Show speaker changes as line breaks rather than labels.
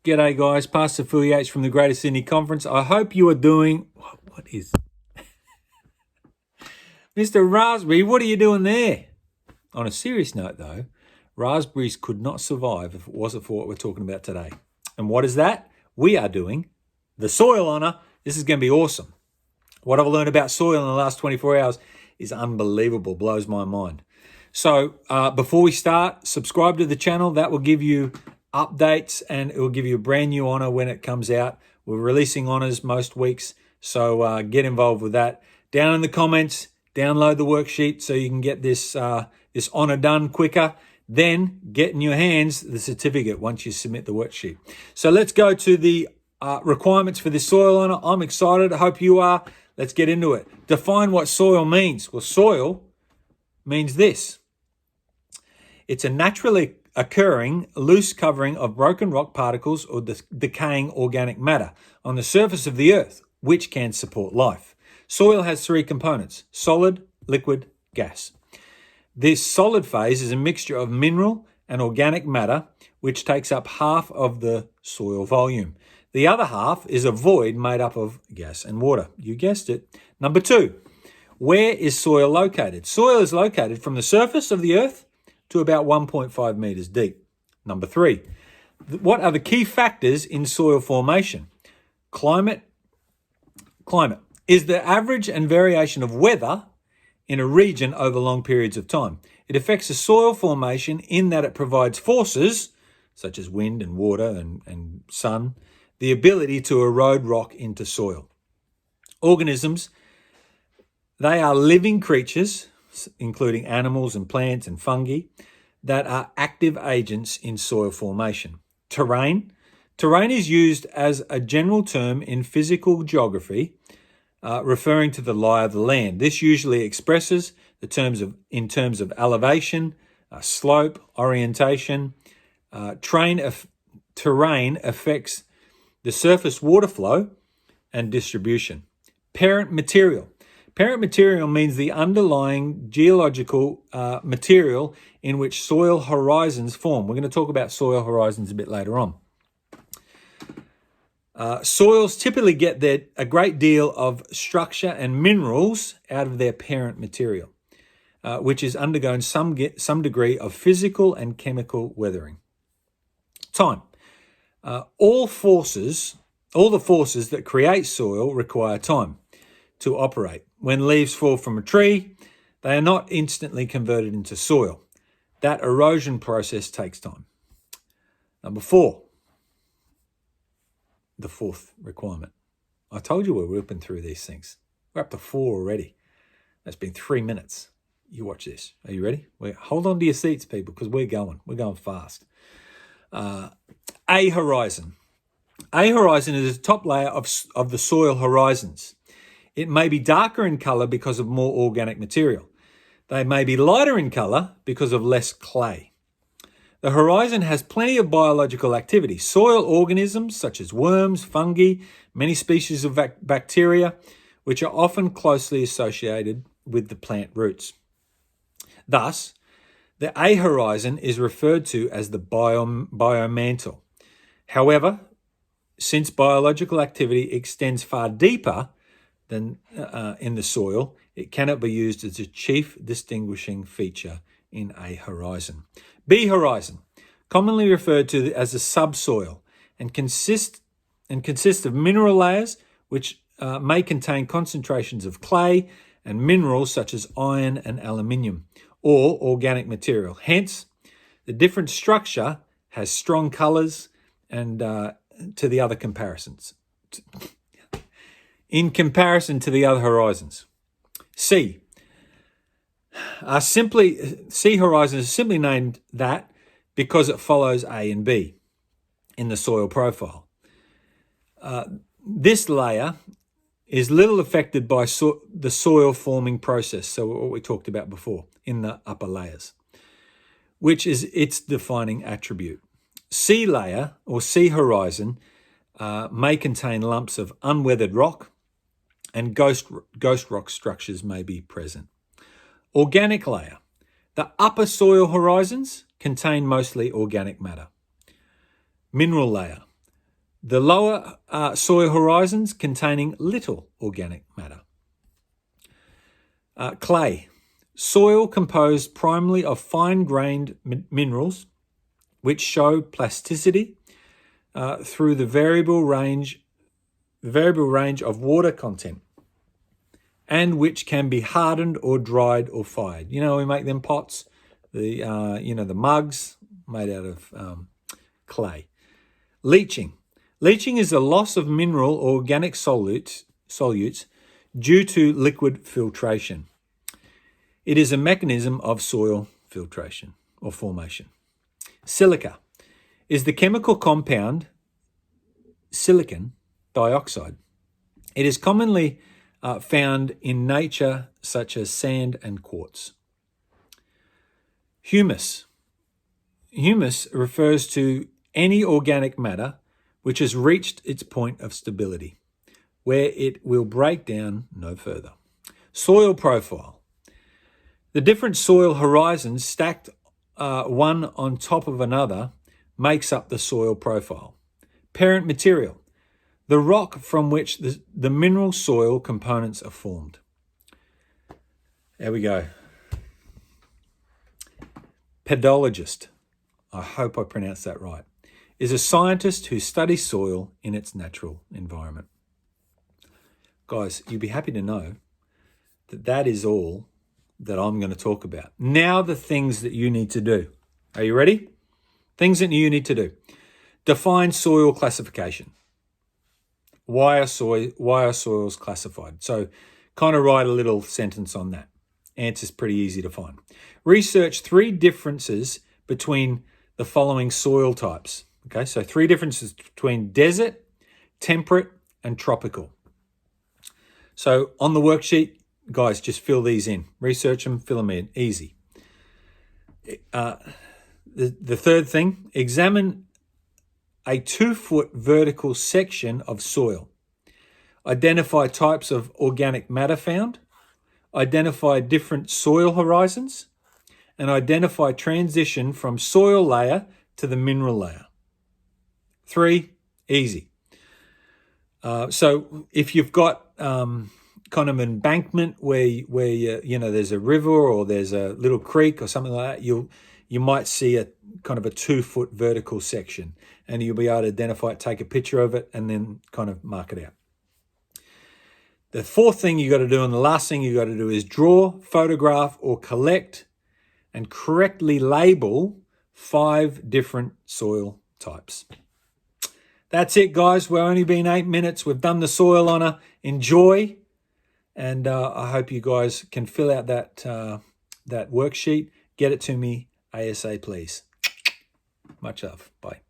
G'day guys, Pastor Phil Yates from the Greater Sydney Conference. I hope you are doing, what is, Mr. Raspberry, what are you doing there? On a serious note though, raspberries could not survive if it wasn't for what we're talking about today. And what is that? We are doing the soil honour. This is going to be awesome. What I've learned about soil in the last 24 hours is unbelievable, blows my mind. So before we start, subscribe to the channel. That will give you updates and it will give you a brand new honour when it comes out. We're releasing honours most weeks, so get involved with that. Down in the comments, download the worksheet so you can get this this honour done quicker. Then get in your hands the certificate once you submit the worksheet. So let's go to the requirements for this soil honour. I'm excited. I hope you are. Let's get into it. Define what soil means. Well, soil means this. It's a naturally occurring loose covering of broken rock particles or decaying organic matter on the surface of the earth, which can support life. Soil has three components: solid, liquid, gas. This solid phase is a mixture of mineral and organic matter, which takes up half of the soil volume. The other half is a void made up of gas and water. You guessed it. Number two, where is soil located? Soil is located from the surface of the earth to about 1.5 meters deep. Number three, what are the key factors in soil formation? Climate. Climate is the average and variation of weather in a region over long periods of time. It affects the soil formation in that it provides forces, such as wind and water and sun, the ability to erode rock into soil. Organisms, they are living creatures, including animals and plants and fungi, that are active agents in soil formation. Terrain. Terrain is used as a general term in physical geography, referring to the lie of the land. This usually expresses in terms of elevation, slope, orientation. Terrain affects the surface water flow and distribution. Parent material. Parent material means the underlying geological material in which soil horizons form. We're going to talk about soil horizons a bit later on. Soils typically get a great deal of structure and minerals out of their parent material, which has undergone some degree of physical and chemical weathering. Time. All the forces that create soil require time to operate. When leaves fall from a tree, they are not instantly converted into soil. That erosion process takes time. Number four, the fourth requirement. I told you we're whipping through these things. We're up to 4 already. That's been 3 minutes. You watch this. Are you ready? Hold on to your seats, people, because we're going fast. A horizon. A horizon is the top layer of the soil horizons. It may be darker in colour because of more organic material. They may be lighter in colour because of less clay. The horizon has plenty of biological activity. Soil organisms such as worms, fungi, many species of bacteria, which are often closely associated with the plant roots. Thus, the A horizon is referred to as the biomantle. However, since biological activity extends far deeper than in the soil, it cannot be used as a chief distinguishing feature in A horizon. B horizon, commonly referred to as a subsoil, and consists of mineral layers which may contain concentrations of clay and minerals such as iron and aluminium, or organic material. Hence, the different structure has strong colours and to the other comparisons. In comparison to the other horizons. C horizon is simply named that because it follows A and B in the soil profile. This layer is little affected by the soil forming process, so what we talked about before in the upper layers, which is its defining attribute. C layer or C horizon may contain lumps of unweathered rock, and ghost rock structures may be present. Organic layer. The upper soil horizons contain mostly organic matter. Mineral layer. The lower soil horizons containing little organic matter. Clay. Soil composed primarily of fine-grained minerals which show plasticity through the variable range of water content, and which can be hardened or dried or fired. You know, we make them pots, the mugs made out of clay. Leaching. Leaching is the loss of mineral or organic solutes due to liquid filtration. It is a mechanism of soil filtration or formation. Silica is the chemical compound silicon dioxide. It is commonly found in nature, such as sand and quartz. Humus. Humus refers to any organic matter which has reached its point of stability, where it will break down no further. Soil profile. The different soil horizons stacked one on top of another makes up the soil profile. Parent material. The rock from which the mineral soil components are formed. There we go. Pedologist, I hope I pronounced that right, is a scientist who studies soil in its natural environment. Guys, you'll be happy to know that that is all that I'm going to talk about. Now the things that you need to do. Are you ready? Things that you need to do. Define soil classification. Why are soils classified? So kind of write a little sentence on that. Answer's pretty easy to find. Research 3 differences between the following soil types. Okay, so 3 differences between desert, temperate, and tropical. So on the worksheet, guys, just fill these in. Research them, fill them in. Easy. The third thing, examine a 2-foot vertical section of soil. Identify types of organic matter found. Identify different soil horizons. And identify transition from soil layer to the mineral layer. 3, easy. So if you've got kind of embankment where there's a river or there's a little creek or something like that, you might see a kind of a 2-foot vertical section, and you'll be able to identify it, take a picture of it, and then kind of mark it out. The 4th thing you got to do, and the last thing you got to do, is draw, photograph, or collect and correctly label 5 different soil types. That's it, guys. We've only been 8 minutes. We've done the soil honor. Enjoy. And I hope you guys can fill out that worksheet. Get it to me ASAP, please. Much love. Bye.